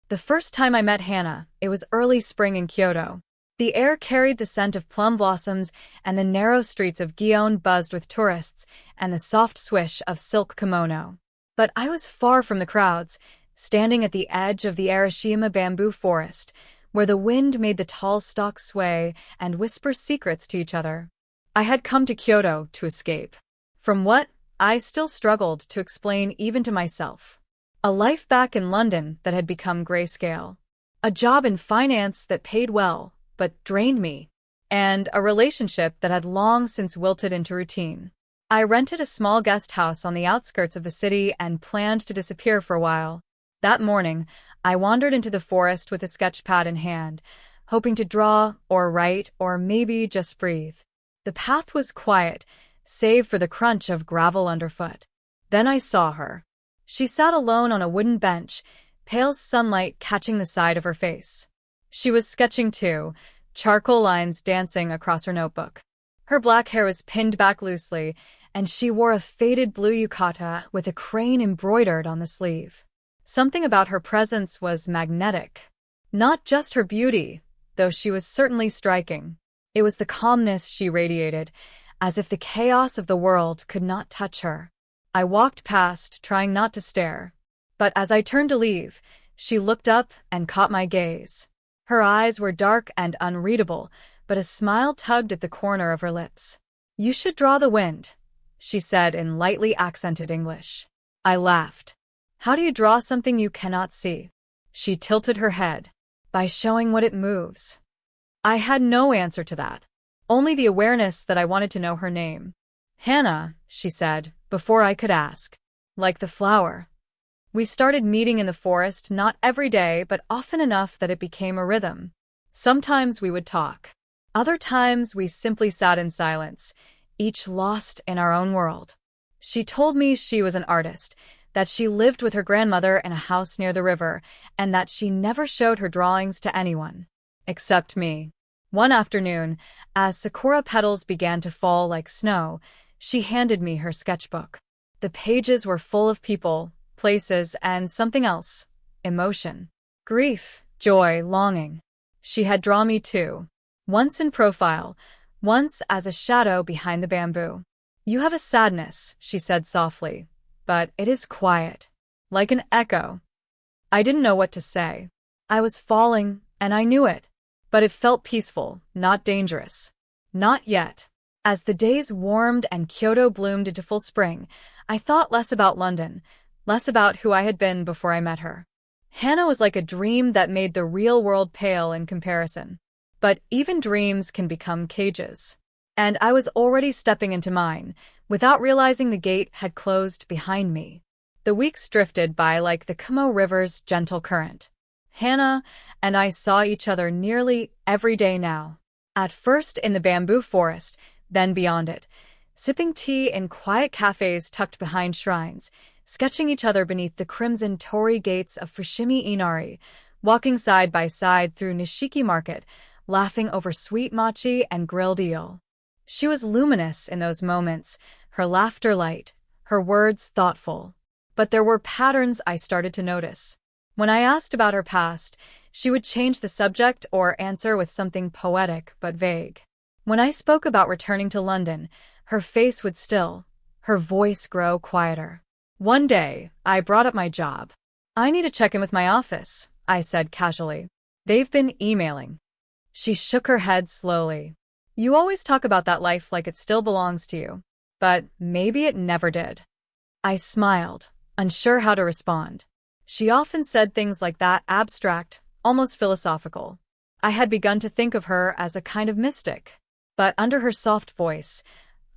The first time I met Hannah, it was early spring in Kyoto. The air carried the scent of plum blossoms, and the narrow streets of Gion buzzed with tourists and the soft swish of silk kimono. But I was far from the crowds, standing at the edge of the Arashiyama bamboo forest, where the wind made the tall stalks sway and whisper secrets to each other. I had come to Kyoto to escape from what I still struggled to explain even to myself. A life back in London that had become grayscale. A job in finance that paid well, but drained me. And a relationship that had long since wilted into routine. I rented a small guest house on the outskirts of the city and planned to disappear for a while. That morning, I wandered into the forest with a sketch pad in hand, hoping to draw or write or maybe just breathe. The path was quiet, save for the crunch of gravel underfoot. Then I saw her. She sat alone on a wooden bench, pale sunlight catching the side of her face. She was sketching too, charcoal lines dancing across her notebook. Her black hair was pinned back loosely, and she wore a faded blue yukata with a crane embroidered on the sleeve. Something about her presence was magnetic. Not just her beauty, though she was certainly striking. It was the calmness she radiated, as if the chaos of the world could not touch her. I walked past, trying not to stare. But as I turned to leave, she looked up and caught my gaze. Her eyes were dark and unreadable, but a smile tugged at the corner of her lips. "You should draw the wind," she said in lightly accented English. I laughed. "How do you draw something you cannot see?" She tilted her head. "By showing what it moves." I had no answer to that. Only the awareness that I wanted to know her name. "Hannah," she said, before I could ask. "Like the flower." We started meeting in the forest not every day, but often enough that it became a rhythm. Sometimes we would talk. Other times we simply sat in silence, each lost in our own world. She told me she was an artist, that she lived with her grandmother in a house near the river, and that she never showed her drawings to anyone. Except me. One afternoon, as sakura petals began to fall like snow, she handed me her sketchbook. The pages were full of people, places, and something else. Emotion. Grief, joy, longing. She had drawn me too. Once in profile, once as a shadow behind the bamboo. "You have a sadness," she said softly, "but it is quiet. Like an echo." I didn't know what to say. I was falling, and I knew it. But it felt peaceful, not dangerous. Not yet. As the days warmed and Kyoto bloomed into full spring, I thought less about London, less about who I had been before I met her. Hannah was like a dream that made the real world pale in comparison. But even dreams can become cages. And I was already stepping into mine, without realizing the gate had closed behind me. The weeks drifted by like the Kumo River's gentle current. Hannah and I saw each other nearly every day now. At first in the bamboo forest, then beyond it, sipping tea in quiet cafes tucked behind shrines, sketching each other beneath the crimson torii gates of Fushimi Inari, walking side by side through Nishiki Market, laughing over sweet mochi and grilled eel. She was luminous in those moments, her laughter light, her words thoughtful. But there were patterns I started to notice. When I asked about her past, she would change the subject or answer with something poetic but vague. When I spoke about returning to London, her face would still, her voice grow quieter. One day, I brought up my job. "I need to check in with my office," I said casually. "They've been emailing." She shook her head slowly. "You always talk about that life like it still belongs to you. But maybe it never did." I smiled, unsure how to respond. She often said things like that, abstract, almost philosophical. I had begun to think of her as a kind of mystic. But under her soft voice,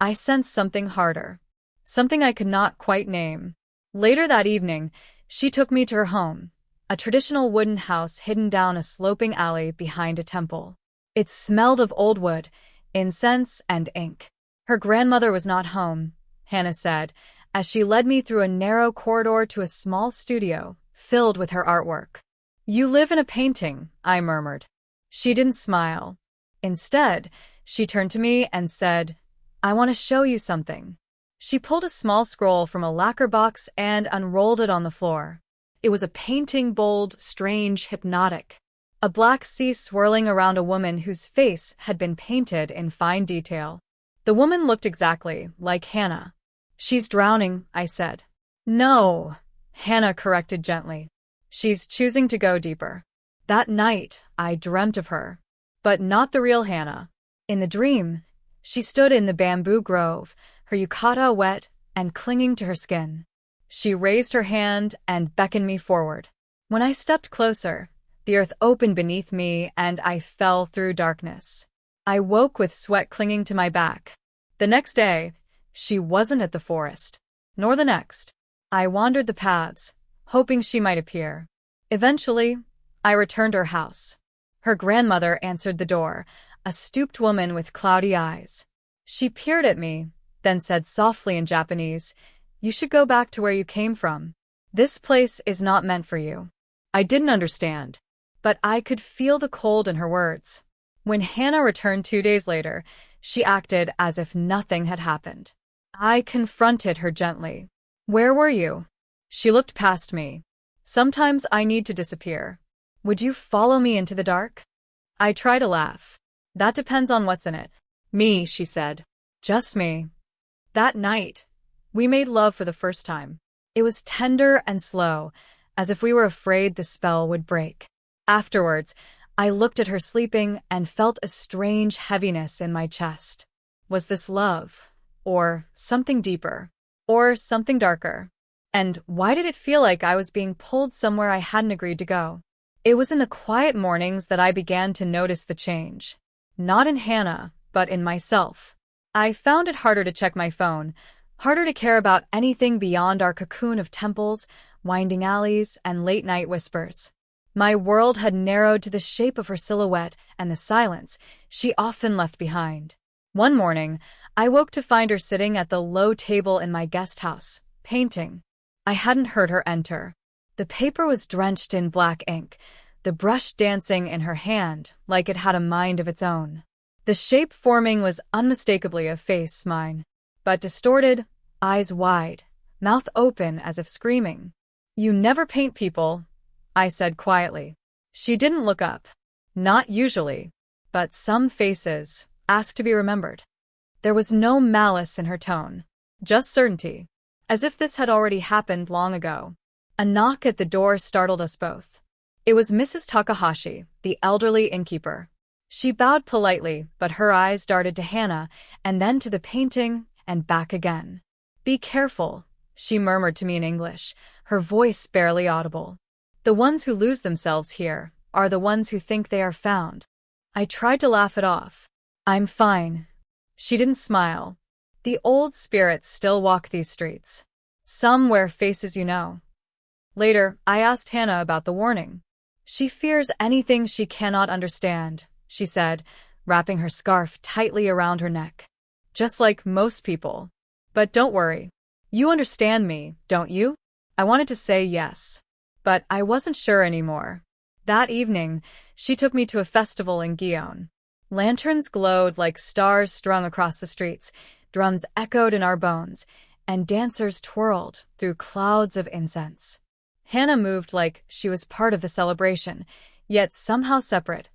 I sensed something harder. Something I could not quite name. Later that evening, she took me to her home, a traditional wooden house hidden down a sloping alley behind a temple. It smelled of old wood, incense, and ink. Her grandmother was not home, Hannah said, as she led me through a narrow corridor to a small studio filled with her artwork. "You live in a painting," I murmured. She didn't smile. Instead, she turned to me and said, "I want to show you something." She pulled a small scroll from a lacquer box and unrolled it on the floor. It was a painting, bold, strange, hypnotic. A black sea swirling around a woman whose face had been painted in fine detail. The woman looked exactly like Hannah. "She's drowning," I said. "No," Hannah corrected gently. "She's choosing to go deeper." That night, I dreamt of her. But not the real Hannah. In the dream, she stood in the bamboo grove, her yukata wet and clinging to her skin. She raised her hand and beckoned me forward. When I stepped closer, the earth opened beneath me and I fell through darkness. I woke with sweat clinging to my back. The next day, she wasn't at the forest, nor the next. I wandered the paths, hoping she might appear. Eventually, I returned to her house. Her grandmother answered the door, a stooped woman with cloudy eyes. She peered at me, then said softly in Japanese, "You should go back to where you came from. This place is not meant for you." I didn't understand, but I could feel the cold in her words. When Hannah returned 2 days later, she acted as if nothing had happened. I confronted her gently. "Where were you?" She looked past me. "Sometimes I need to disappear. Would you follow me into the dark?" I tried to laugh. "That depends on what's in it." "Me," she said. "Just me." That night, we made love for the first time. It was tender and slow, as if we were afraid the spell would break. Afterwards, I looked at her sleeping and felt a strange heaviness in my chest. Was this love? Or something deeper? Or something darker? And why did it feel like I was being pulled somewhere I hadn't agreed to go? It was in the quiet mornings that I began to notice the change. Not in Hannah, but in myself. I found it harder to check my phone, harder to care about anything beyond our cocoon of temples, winding alleys, and late-night whispers. My world had narrowed to the shape of her silhouette and the silence she often left behind. One morning, I woke to find her sitting at the low table in my guest house, painting. I hadn't heard her enter. The paper was drenched in black ink, the brush dancing in her hand like it had a mind of its own. The shape forming was unmistakably a face, mine, but distorted, eyes wide, mouth open as if screaming. "You never paint people," I said quietly. She didn't look up. Not usually, but some faces ask to be remembered. There was no malice in her tone, just certainty, as if this had already happened long ago. A knock at the door startled us both. It was Mrs. Takahashi, the elderly innkeeper. She bowed politely, but her eyes darted to Hannah and then to the painting and back again. "Be careful," she murmured to me in English, her voice barely audible. "The ones who lose themselves here are the ones who think they are found." I tried to laugh it off. "I'm fine." She didn't smile. "The old spirits still walk these streets. Some wear faces you know." Later, I asked Hannah about the warning. "She fears anything she cannot understand," she said, wrapping her scarf tightly around her neck. "Just like most people. But don't worry. You understand me, don't you?" I wanted to say yes, but I wasn't sure anymore. That evening, she took me to a festival in Gion. Lanterns glowed like stars strung across the streets, drums echoed in our bones, and dancers twirled through clouds of incense. Hannah moved like she was part of the celebration, yet somehow separate,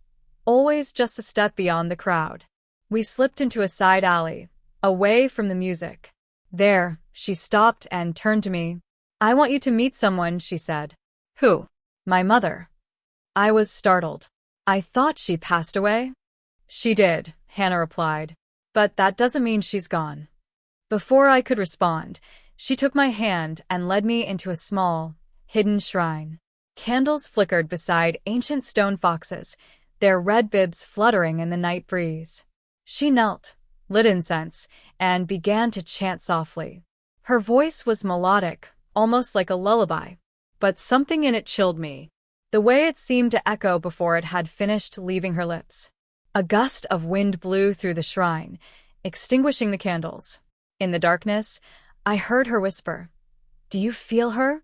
always just a step beyond the crowd. We slipped into a side alley, away from the music. There, she stopped and turned to me. "I want you to meet someone," she said. "Who?" "My mother." I was startled. "I thought she passed away." "She did," Hannah replied. "But that doesn't mean she's gone." Before I could respond, she took my hand and led me into a small, hidden shrine. Candles flickered beside ancient stone foxes, their red bibs fluttering in the night breeze. She knelt, lit incense, and began to chant softly. Her voice was melodic, almost like a lullaby, but something in it chilled me. The way it seemed to echo before it had finished leaving her lips. A gust of wind blew through the shrine, extinguishing the candles. In the darkness, I heard her whisper, "Do you feel her?"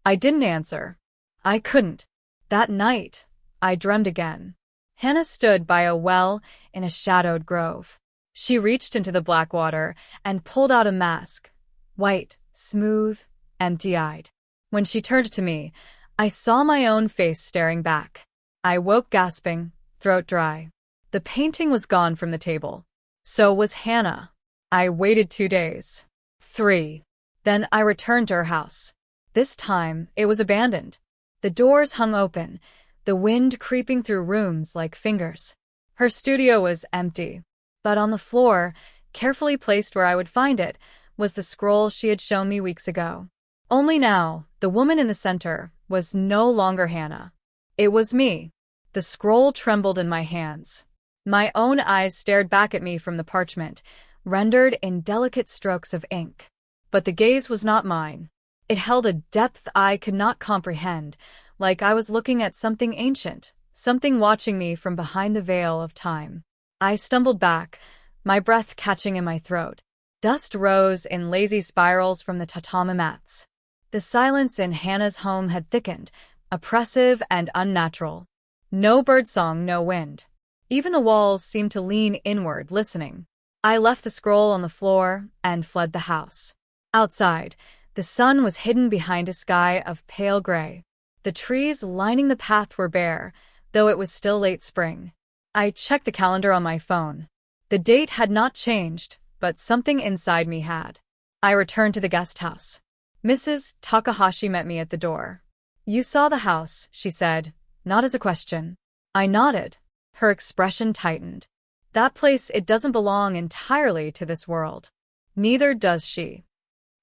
I didn't answer. I couldn't. That night, I dreamed again. Hannah stood by a well in a shadowed grove. She reached into the black water and pulled out a mask, white, smooth, empty-eyed. When she turned to me, I saw my own face staring back. I woke gasping, throat dry. The painting was gone from the table. So was Hannah. I waited 2 days. 3. Then I returned to her house. This time, it was abandoned. The doors hung open, the wind creeping through rooms like fingers. Her studio was empty, but on the floor, carefully placed where I would find it, was the scroll she had shown me weeks ago. Only now, the woman in the center was no longer Hannah. It was me. The scroll trembled in my hands. My own eyes stared back at me from the parchment, rendered in delicate strokes of ink. But the gaze was not mine. It held a depth I could not comprehend, like I was looking at something ancient, something watching me from behind the veil of time. I stumbled back, my breath catching in my throat. Dust rose in lazy spirals from the tatami mats. The silence in Hannah's home had thickened, oppressive and unnatural. No birdsong, no wind. Even the walls seemed to lean inward, listening. I left the scroll on the floor and fled the house. Outside, the sun was hidden behind a sky of pale gray. The trees lining the path were bare, though it was still late spring. I checked the calendar on my phone. The date had not changed, but something inside me had. I returned to the guest house. Mrs. Takahashi met me at the door. "You saw the house," she said, not as a question. I nodded. Her expression tightened. "That place, it doesn't belong entirely to this world." Neither does she.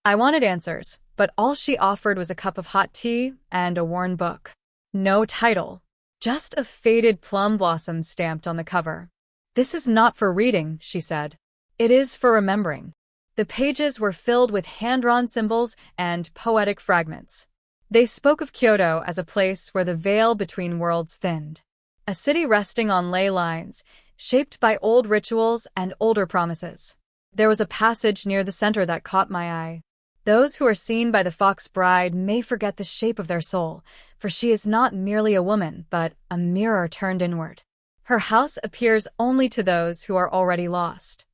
I wanted answers, but all she offered was a cup of hot tea and a worn book. No title. Just a faded plum blossom stamped on the cover. "This is not for reading," she said. "It is for remembering." The pages were filled with hand-drawn symbols and poetic fragments. They spoke of Kyoto as a place where the veil between worlds thinned. A city resting on ley lines, shaped by old rituals and older promises. There was a passage near the center that caught my eye. "Those who are seen by the fox bride may forget the shape of their soul, for she is not merely a woman, but a mirror turned inward. Her house appears only to those who are already lost."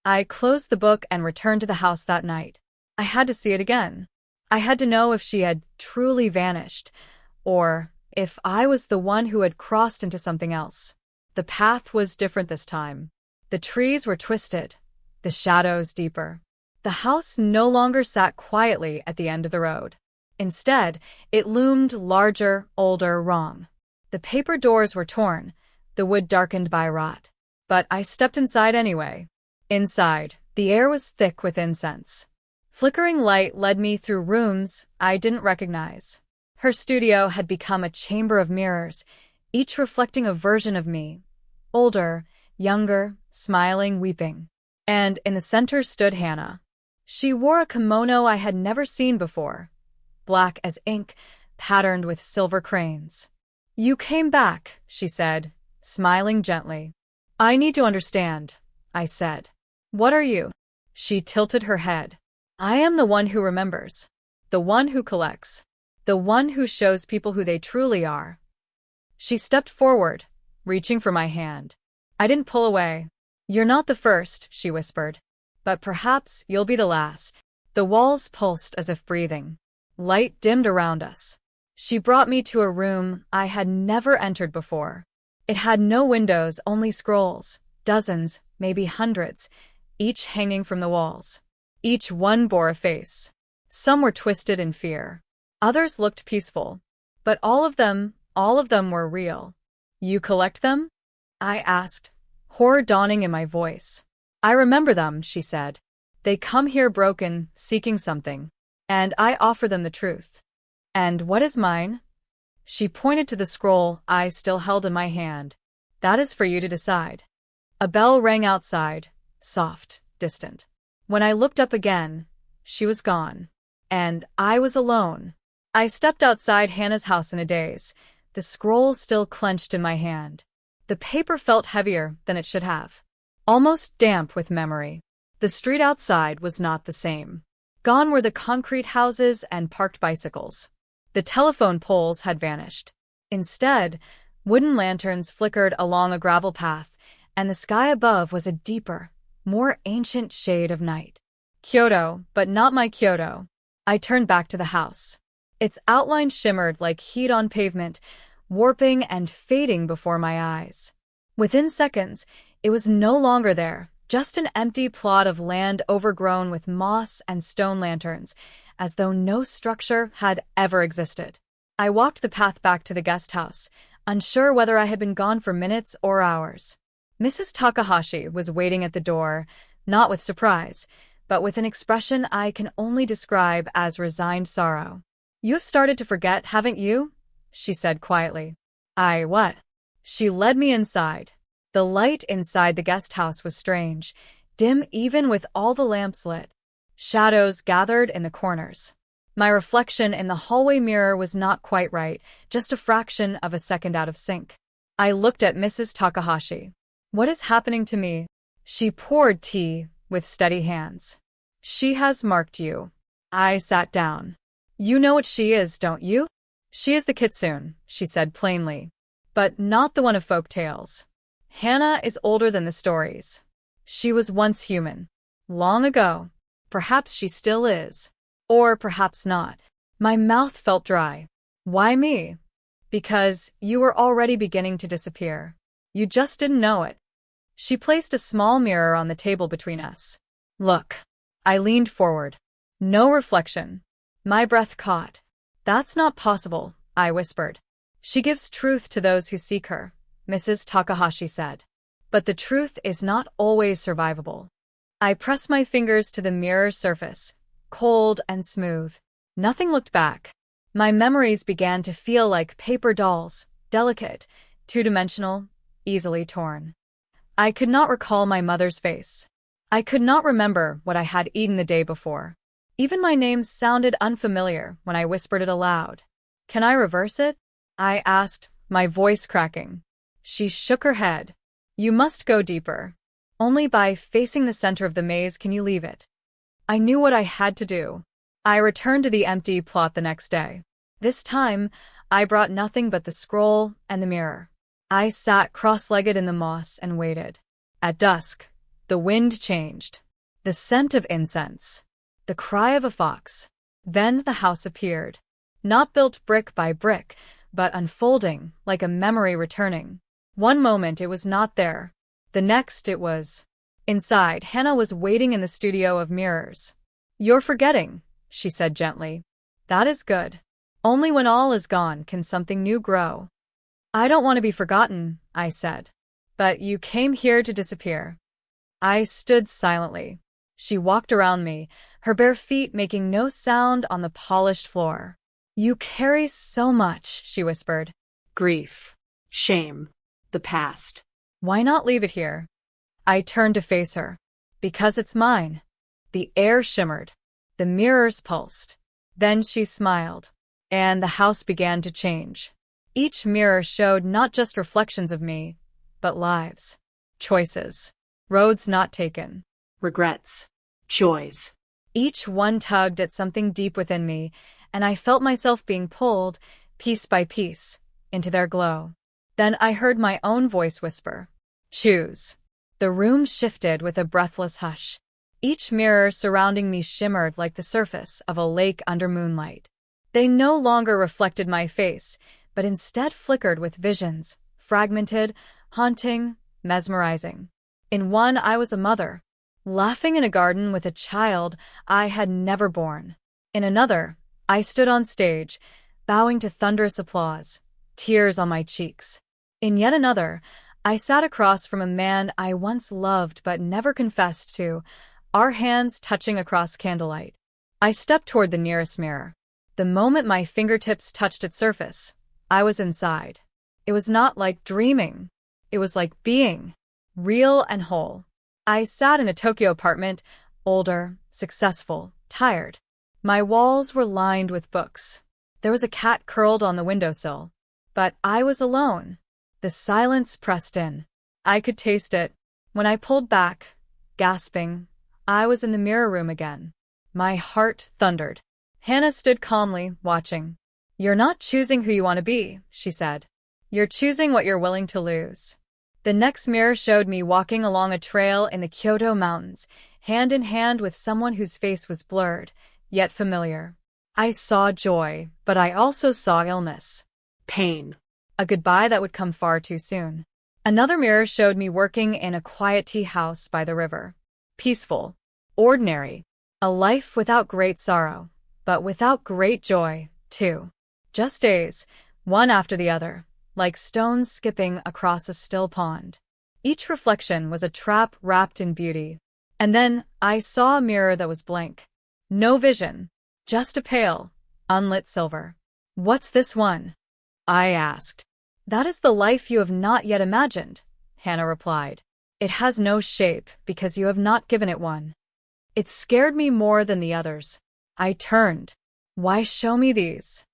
I closed the book and returned to the house that night. I had to see it again. I had to know if she had truly vanished, or if I was the one who had crossed into something else. The path was different this time. The trees were twisted, the shadows deeper. The house no longer sat quietly at the end of the road. Instead, it loomed larger, older, wrong. The paper doors were torn, the wood darkened by rot. But I stepped inside anyway. Inside, the air was thick with incense. Flickering light led me through rooms I didn't recognize. Her studio had become a chamber of mirrors, each reflecting a version of me. Older, younger, smiling, weeping. And in the center stood Hannah. She wore a kimono I had never seen before, black as ink, patterned with silver cranes. "You came back," she said, smiling gently. "I need to understand," I said. "What are you?" She tilted her head. "I am the one who remembers. The one who collects. The one who shows people who they truly are." She stepped forward, reaching for my hand. I didn't pull away. "You're not the first," she whispered. "But perhaps you'll be the last." The walls pulsed as if breathing. Light dimmed around us. She brought me to a room I had never entered before. It had no windows, only scrolls, dozens, maybe hundreds, each hanging from the walls. Each one bore a face. Some were twisted in fear. Others looked peaceful. But all of them were real. "You collect them?" I asked, horror dawning in my voice. "I remember them," she said. "They come here broken, seeking something. And I offer them the truth." "And what is mine?" She pointed to the scroll I still held in my hand. "That is for you to decide." A bell rang outside, soft, distant. When I looked up again, she was gone. And I was alone. I stepped outside Hannah's house in a daze, the scroll still clenched in my hand. The paper felt heavier than it should have. Almost damp with memory. The street outside was not the same. Gone were the concrete houses and parked bicycles. The telephone poles had vanished. Instead, wooden lanterns flickered along a gravel path, and the sky above was a deeper, more ancient shade of night. Kyoto, but not my Kyoto. I turned back to the house. Its outline shimmered like heat on pavement, warping and fading before my eyes. Within seconds, it was no longer there, just an empty plot of land overgrown with moss and stone lanterns, as though no structure had ever existed. I walked the path back to the guest house, unsure whether I had been gone for minutes or hours. Mrs. Takahashi was waiting at the door, not with surprise, but with an expression I can only describe as resigned sorrow. "You have started to forget, haven't you?" she said quietly. What? She led me inside. The light inside the guest house was strange, dim even with all the lamps lit. Shadows gathered in the corners. My reflection in the hallway mirror was not quite right, just a fraction of a second out of sync. I looked at Mrs. Takahashi. "What is happening to me?" She poured tea with steady hands. "She has marked you." I sat down. "You know what she is, don't you?" "She is the kitsune," she said plainly. "But not the one of folk tales. Hannah is older than the stories. She was once human. Long ago. Perhaps she still is. Or perhaps not." My mouth felt dry. "Why me?" "Because you were already beginning to disappear. You just didn't know it." She placed a small mirror on the table between us. "Look." I leaned forward. No reflection. My breath caught. "That's not possible," I whispered. "She gives truth to those who seek her," Mrs. Takahashi said. "But the truth is not always survivable." I pressed my fingers to the mirror's surface, cold and smooth. Nothing looked back. My memories began to feel like paper dolls, delicate, two-dimensional, easily torn. I could not recall my mother's face. I could not remember what I had eaten the day before. Even my name sounded unfamiliar when I whispered it aloud. "Can I reverse it?" I asked, my voice cracking. She shook her head. "You must go deeper. Only by facing the center of the maze can you leave it." I knew what I had to do. I returned to the empty plot the next day. This time, I brought nothing but the scroll and the mirror. I sat cross-legged in the moss and waited. At dusk, the wind changed. The scent of incense. The cry of a fox. Then the house appeared. Not built brick by brick, but unfolding, like a memory returning. One moment it was not there. The next it was. Inside, Hannah was waiting in the studio of mirrors. "You're forgetting," she said gently. "That is good. Only when all is gone can something new grow." "I don't want to be forgotten," I said. "But you came here to disappear." I stood silently. She walked around me, her bare feet making no sound on the polished floor. "You carry so much," she whispered. "Grief, shame, the past." "Why not leave it here?" I turned to face her. "Because it's mine." The air shimmered. The mirrors pulsed. Then she smiled. And the house began to change. Each mirror showed not just reflections of me, but lives. Choices. Roads not taken. Regrets, joys. Each one tugged at something deep within me, and I felt myself being pulled, piece by piece, into their glow. Then I heard my own voice whisper, "Choose." The room shifted with a breathless hush. Each mirror surrounding me shimmered like the surface of a lake under moonlight. They no longer reflected my face, but instead flickered with visions, fragmented, haunting, mesmerizing. In one I was a mother, laughing in a garden with a child I had never born. In another, I stood on stage, bowing to thunderous applause, tears on my cheeks. In yet another, I sat across from a man I once loved but never confessed to, our hands touching across candlelight. I stepped toward the nearest mirror. The moment my fingertips touched its surface, I was inside. It was not like dreaming. It was like being, real and whole. I sat in a Tokyo apartment, older, successful, tired. My walls were lined with books. There was a cat curled on the windowsill. But I was alone. The silence pressed in. I could taste it. When I pulled back, gasping, I was in the mirror room again. My heart thundered. Hannah stood calmly, watching. "You're not choosing who you want to be," she said. "You're choosing what you're willing to lose." The next mirror showed me walking along a trail in the Kyoto mountains, hand in hand with someone whose face was blurred, yet familiar. I saw joy, but I also saw illness. Pain. A goodbye that would come far too soon. Another mirror showed me working in a quiet tea house by the river. Peaceful. Ordinary. A life without great sorrow, but without great joy, too. Just days, one after the other, like stones skipping across a still pond. Each reflection was a trap wrapped in beauty. And then I saw a mirror that was blank. No vision. Just a pale, unlit silver. What's this one? I asked. That is the life you have not yet imagined, Hannah replied. It has no shape because you have not given it one. It scared me more than the others. I turned. Why show me these?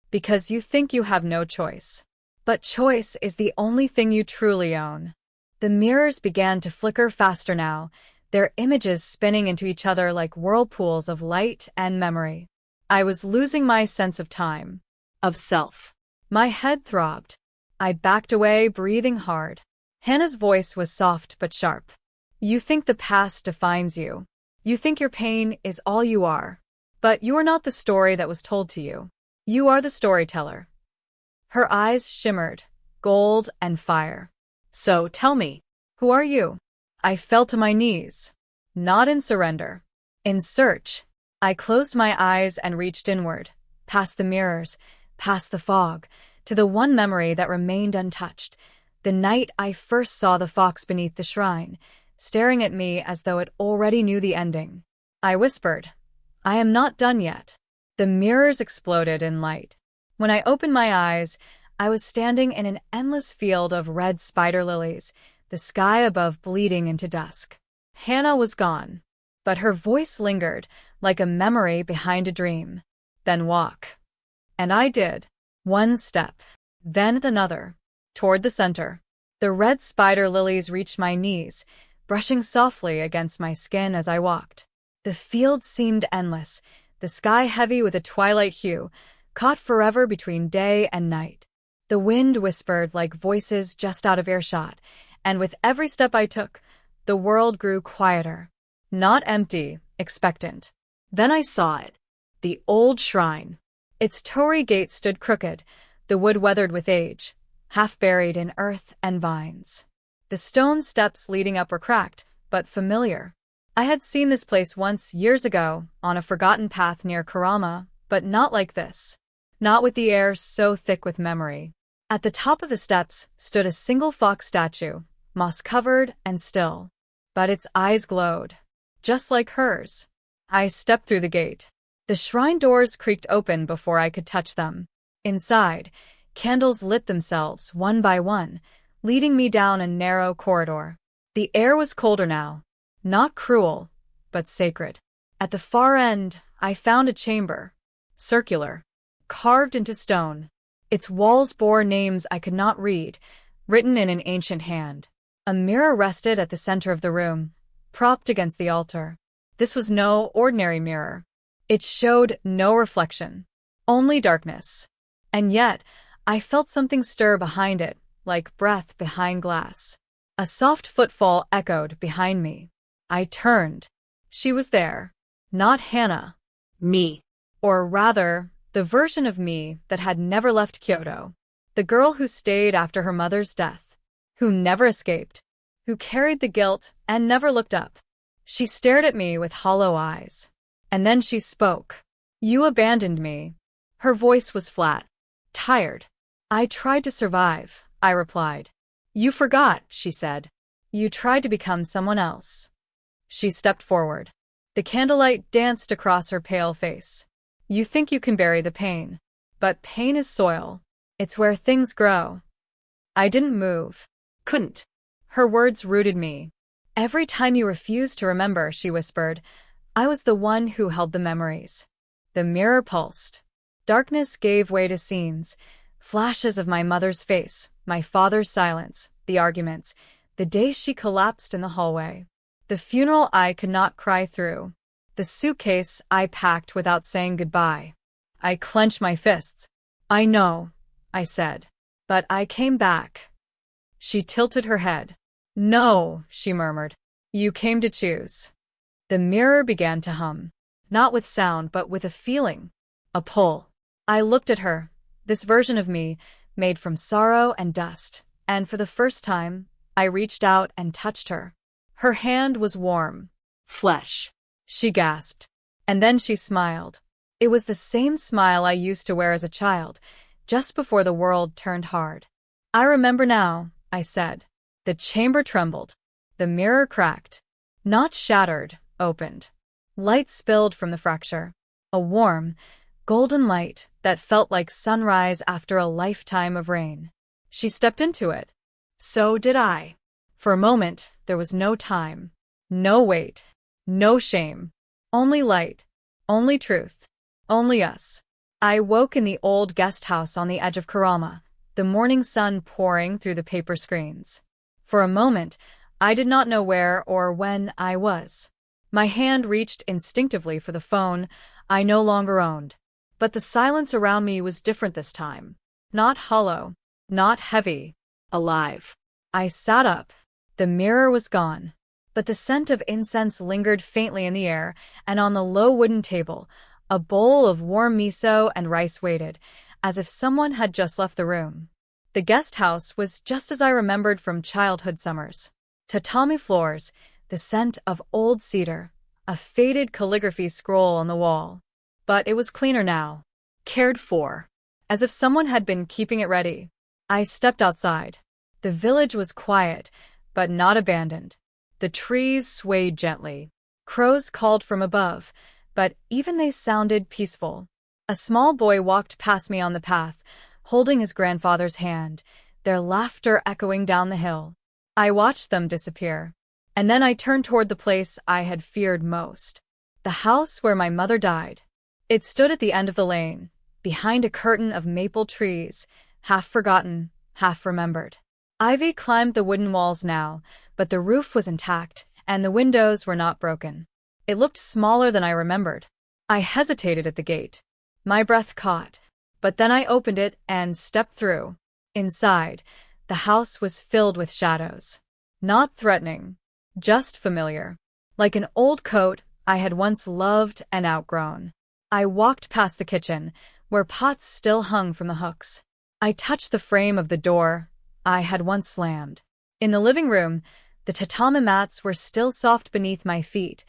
Because you think you have no choice. But choice is the only thing you truly own. The mirrors began to flicker faster now, their images spinning into each other like whirlpools of light and memory. I was losing my sense of time, Of self. my head throbbed. I backed away, breathing hard. Hannah's voice was soft but sharp. You think the past defines you. You think your pain is all you are. But you are not the story that was told to you. You are the storyteller. Her eyes shimmered, gold and fire. So tell me. Who are you? I fell to my knees. Not in surrender. In search. I closed my eyes and reached inward, past the mirrors, past the fog, to the one memory that remained untouched. The night I first saw the fox beneath the shrine, staring at me as though it already knew the ending. I whispered, I am not done yet. The mirrors exploded in light. When I opened my eyes, I was standing in an endless field of red spider lilies, the sky above bleeding into dusk. Hannah was gone, but her voice lingered like a memory behind a dream. Then walk. And I did. One step, then another, toward the center. The red spider lilies reached my knees, brushing softly against my skin as I walked. The field seemed endless, the sky heavy with a twilight hue, caught forever between day and night. The wind whispered like voices just out of earshot, and with every step I took, the world grew quieter. Not empty, expectant. Then I saw it. The old shrine. Its torii gate stood crooked, the wood weathered with age, half buried in earth and vines. The stone steps leading up were cracked, but familiar. I had seen this place once years ago, on a forgotten path near Karama, but not like this. Not with the air so thick with memory. At the top of the steps stood a single fox statue, moss-covered and still. But its eyes glowed, just like hers. I stepped through the gate. The shrine doors creaked open before I could touch them. Inside, candles lit themselves one by one, leading me down a narrow corridor. The air was colder now. Not cruel, but sacred. At the far end, I found a chamber. Circular. Carved into stone. Its walls bore names I could not read, written in an ancient hand. A mirror rested at the center of the room, propped against the altar. This was no ordinary mirror. It showed no reflection, only darkness. And yet, I felt something stir behind it, like breath behind glass. A soft footfall echoed behind me. I turned. She was there. Not Hannah. Me. Or rather, the version of me that had never left Kyoto. The girl who stayed after her mother's death. Who never escaped. Who carried the guilt and never looked up. She stared at me with hollow eyes. And then she spoke. You abandoned me. Her voice was flat. Tired. I tried to survive, I replied. You forgot, she said. You tried to become someone else. She stepped forward. The candlelight danced across her pale face. You think you can bury the pain. But pain is soil. It's where things grow. I didn't move. Couldn't. Her words rooted me. Every time you refused to remember, she whispered, I was the one who held the memories. The mirror pulsed. Darkness gave way to scenes. Flashes of my mother's face, my father's silence, the arguments, the day she collapsed in the hallway. The funeral I could not cry through. The suitcase I packed without saying goodbye. I clenched my fists. I know, I said. But I came back. She tilted her head. No, she murmured. You came to choose. The mirror began to hum. Not with sound, but with a feeling. A pull. I looked at her, this version of me, made from sorrow and dust, and for the first time, I reached out and touched her. Her hand was warm. Flesh. She gasped. And then she smiled. It was the same smile I used to wear as a child, just before the world turned hard. I remember now, I said. The chamber trembled. The mirror cracked. Not shattered, opened. Light spilled from the fracture. A warm, golden light that felt like sunrise after a lifetime of rain. She stepped into it. So did I. For a moment, there was no time. No weight. No shame. Only light. Only truth. Only us. I woke in the old guest house on the edge of Karama, the morning sun pouring through the paper screens. For a moment, I did not know where or when I was. My hand reached instinctively for the phone I no longer owned. But the silence around me was different this time. Not hollow. Not heavy. Alive. I sat up. The mirror was gone. But the scent of incense lingered faintly in the air, and on the low wooden table, a bowl of warm miso and rice waited, as if someone had just left the room. The guest house was just as I remembered from childhood summers. Tatami floors, the scent of old cedar, a faded calligraphy scroll on the wall. But it was cleaner now. Cared for. As if someone had been keeping it ready. I stepped outside. The village was quiet, but not abandoned. The trees swayed gently. Crows called from above, but even they sounded peaceful. A small boy walked past me on the path, holding his grandfather's hand, their laughter echoing down the hill. I watched them disappear. And then I turned toward the place I had feared most. The house where my mother died. It stood at the end of the lane, behind a curtain of maple trees, half forgotten, half remembered. Ivy climbed the wooden walls now, but the roof was intact, and the windows were not broken. It looked smaller than I remembered. I hesitated at the gate. My breath caught. But then I opened it and stepped through. Inside, the house was filled with shadows. Not threatening, just familiar. Like an old coat I had once loved and outgrown. I walked past the kitchen, where pots still hung from the hooks. I touched the frame of the door I had once slammed. In the living room, the tatami mats were still soft beneath my feet,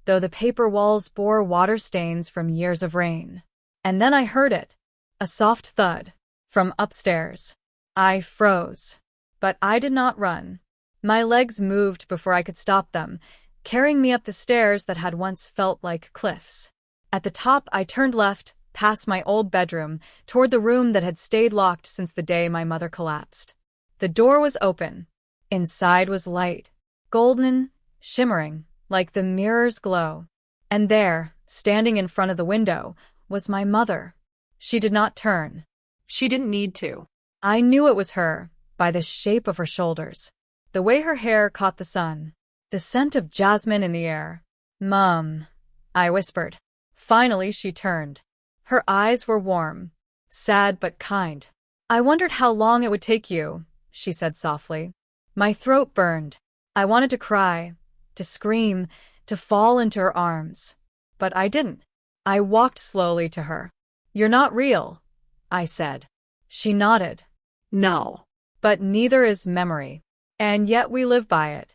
though the paper walls bore water stains from years of rain. And then I heard it, a soft thud, from upstairs. I froze. But I did not run. My legs moved before I could stop them, carrying me up the stairs that had once felt like cliffs. At the top, I turned left, past my old bedroom, toward the room that had stayed locked since the day my mother collapsed. The door was open. Inside was light, golden, shimmering, like the mirror's glow. And there, standing in front of the window, was my mother. She did not turn. She didn't need to. I knew it was her, by the shape of her shoulders, the way her hair caught the sun, the scent of jasmine in the air. "Mom," I whispered. Finally, she turned. Her eyes were warm, sad but kind. "I wondered how long it would take you," she said softly. My throat burned. I wanted to cry, to scream, to fall into her arms. But I didn't. I walked slowly to her. "You're not real," I said. She nodded. No. But neither is memory. And yet we live by it.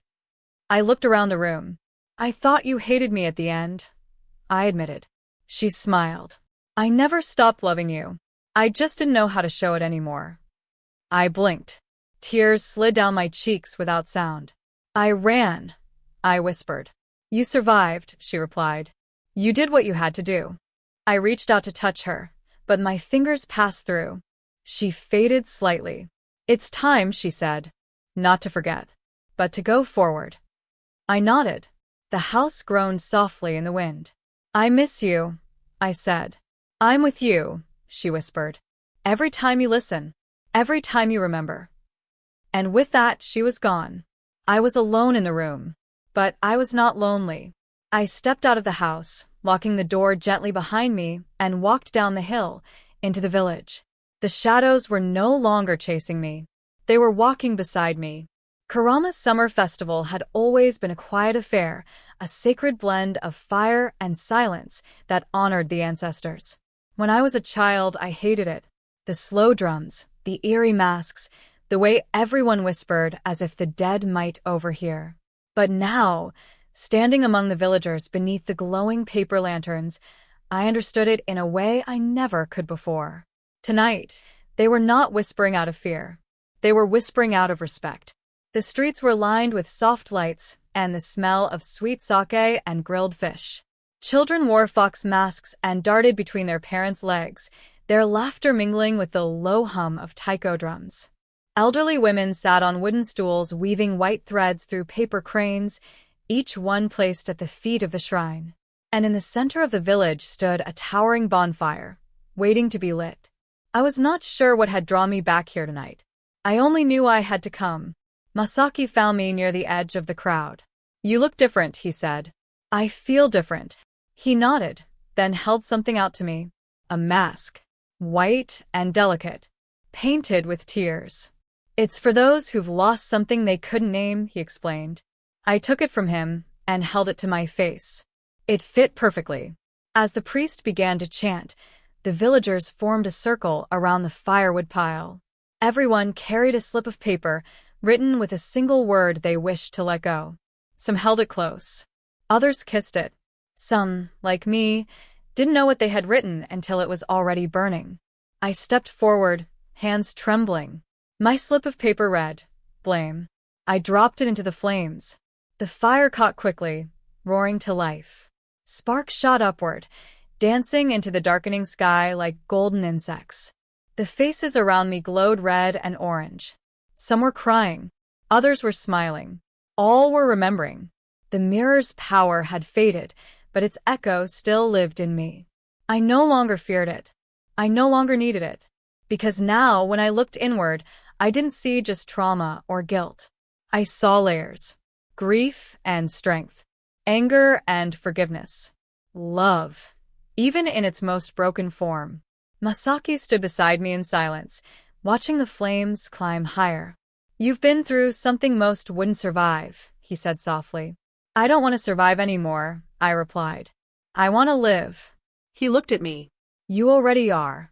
I looked around the room. "I thought you hated me at the end," I admitted. She smiled. "I never stopped loving you. I just didn't know how to show it anymore." I blinked. Tears slid down my cheeks without sound. "I ran," I whispered. "You survived," she replied. "You did what you had to do." I reached out to touch her, but my fingers passed through. She faded slightly. "It's time," she said. "Not to forget, but to go forward." I nodded. The house groaned softly in the wind. "I miss you," I said. "I'm with you," she whispered. "Every time you listen, every time you remember." And with that, she was gone. I was alone in the room, but I was not lonely. I stepped out of the house, locking the door gently behind me, and walked down the hill, into the village. The shadows were no longer chasing me. They were walking beside me. Karama's summer festival had always been a quiet affair, a sacred blend of fire and silence that honored the ancestors. When I was a child, I hated it. The slow drums, the eerie masks, the way everyone whispered as if the dead might overhear. But now, standing among the villagers beneath the glowing paper lanterns, I understood it in a way I never could before. Tonight, they were not whispering out of fear. They were whispering out of respect. The streets were lined with soft lights and the smell of sweet sake and grilled fish. Children wore fox masks and darted between their parents' legs, their laughter mingling with the low hum of taiko drums. Elderly women sat on wooden stools weaving white threads through paper cranes, each one placed at the feet of the shrine. And in the center of the village stood a towering bonfire, waiting to be lit. I was not sure what had drawn me back here tonight. I only knew I had to come. Masaki found me near the edge of the crowd. "You look different," he said. "I feel different." He nodded, then held something out to me. A mask. White and delicate. Painted with tears. "It's for those who've lost something they couldn't name," he explained. I took it from him and held it to my face. It fit perfectly. As the priest began to chant, the villagers formed a circle around the firewood pile. Everyone carried a slip of paper written with a single word they wished to let go. Some held it close. Others kissed it. Some, like me, didn't know what they had written until it was already burning. I stepped forward, hands trembling. My slip of paper read, "Blame." I dropped it into the flames. The fire caught quickly, roaring to life. Sparks shot upward, dancing into the darkening sky like golden insects. The faces around me glowed red and orange. Some were crying. Others were smiling. All were remembering. The mirror's power had faded, but its echo still lived in me. I no longer feared it. I no longer needed it. Because now, when I looked inward, I didn't see just trauma or guilt. I saw layers. Grief and strength. Anger and forgiveness. Love. Even in its most broken form. Masaki stood beside me in silence, watching the flames climb higher. "You've been through something most wouldn't survive," he said softly. "I don't want to survive anymore," I replied. "I want to live." He looked at me. "You already are."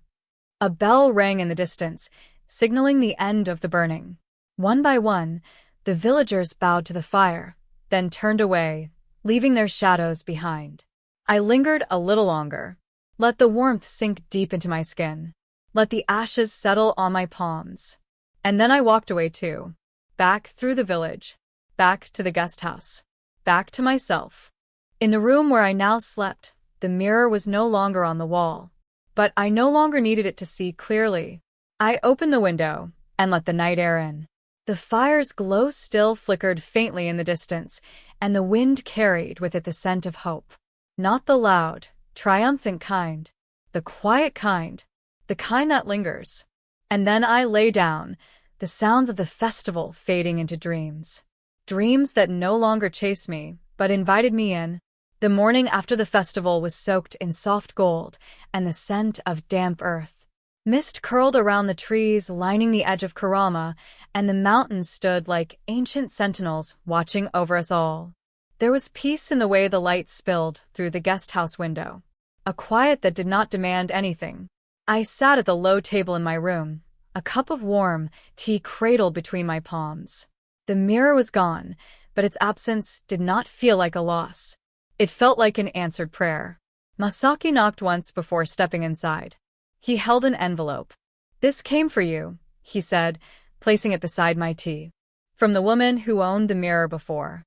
A bell rang in the distance, signaling the end of the burning. One by one, the villagers bowed to the fire, then turned away, leaving their shadows behind. I lingered a little longer. Let the warmth sink deep into my skin. Let the ashes settle on my palms. And then I walked away too. Back through the village. Back to the guest house. Back to myself. In the room where I now slept, the mirror was no longer on the wall. But I no longer needed it to see clearly. I opened the window and let the night air in. The fire's glow still flickered faintly in the distance, and the wind carried with it the scent of hope. Not the loud, triumphant kind. The quiet kind. The kind that lingers. And then I lay down, the sounds of the festival fading into dreams. Dreams that no longer chased me, but invited me in. The morning after the festival was soaked in soft gold and the scent of damp earth. Mist curled around the trees lining the edge of Karama, and the mountains stood like ancient sentinels watching over us all. There was peace in the way the light spilled through the guest house window. A quiet that did not demand anything. I sat at the low table in my room, a cup of warm tea cradled between my palms. The mirror was gone, but its absence did not feel like a loss. It felt like an answered prayer. Masaki knocked once before stepping inside. He held an envelope. "This came for you," he said, placing it beside my tea. "From the woman who owned the mirror before."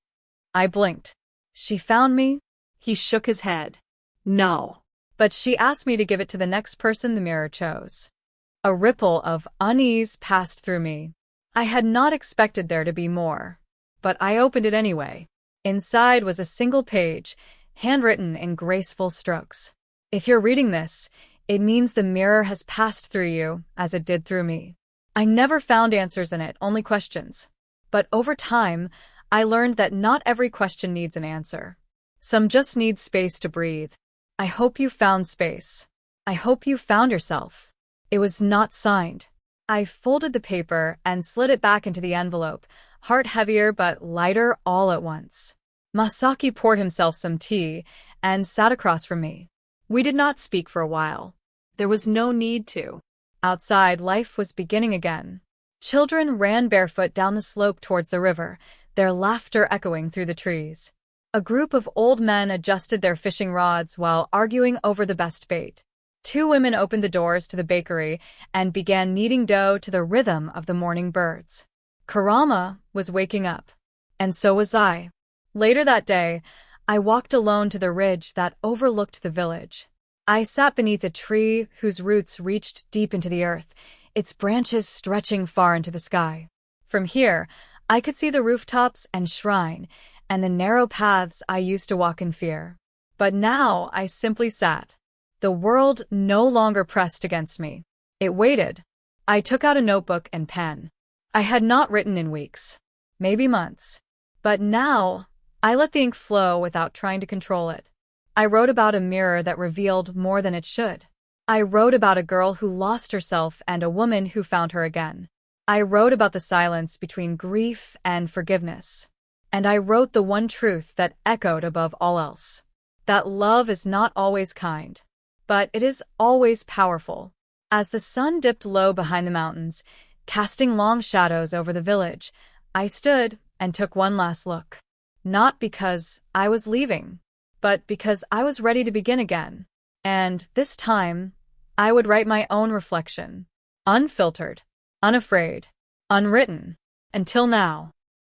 I blinked. "She found me?" He shook his head. "No." "But she asked me to give it to the next person the mirror chose." A ripple of unease passed through me. I had not expected there to be more. But I opened it anyway. Inside was a single page, handwritten in graceful strokes. "If you're reading this, it means the mirror has passed through you, as it did through me." I never found answers in it, only questions. But over time, I learned that not every question needs an answer. Some just need space to breathe. I hope you found space. I hope you found yourself. It was not signed. I folded the paper and slid it back into the envelope, heart heavier but lighter all at once. Masaki poured himself some tea and sat across from me. We did not speak for a while. There was no need to. Outside, life was beginning again. Children ran barefoot down the slope towards the river, their laughter echoing through the trees. A group of old men adjusted their fishing rods while arguing over the best bait. Two women opened the doors to the bakery and began kneading dough to the rhythm of the morning birds. Karama was waking up, and so was I. Later that day, I walked alone to the ridge that overlooked the village. I sat beneath a tree whose roots reached deep into the earth, its branches stretching far into the sky. From here, I could see the rooftops and shrine, and the narrow paths I used to walk in fear. But now I simply sat. The world no longer pressed against me. It waited. I took out a notebook and pen. I had not written in weeks, maybe months. But now, I let the ink flow without trying to control it. I wrote about a mirror that revealed more than it should. I wrote about a girl who lost herself and a woman who found her again. I wrote about the silence between grief and forgiveness. And I wrote the one truth that echoed above all else. That love is not always kind, but it is always powerful. As the sun dipped low behind the mountains, casting long shadows over the village, I stood and took one last look. Not because I was leaving, but because I was ready to begin again. And this time, I would write my own reflection. Unfiltered, unafraid, unwritten. Until now.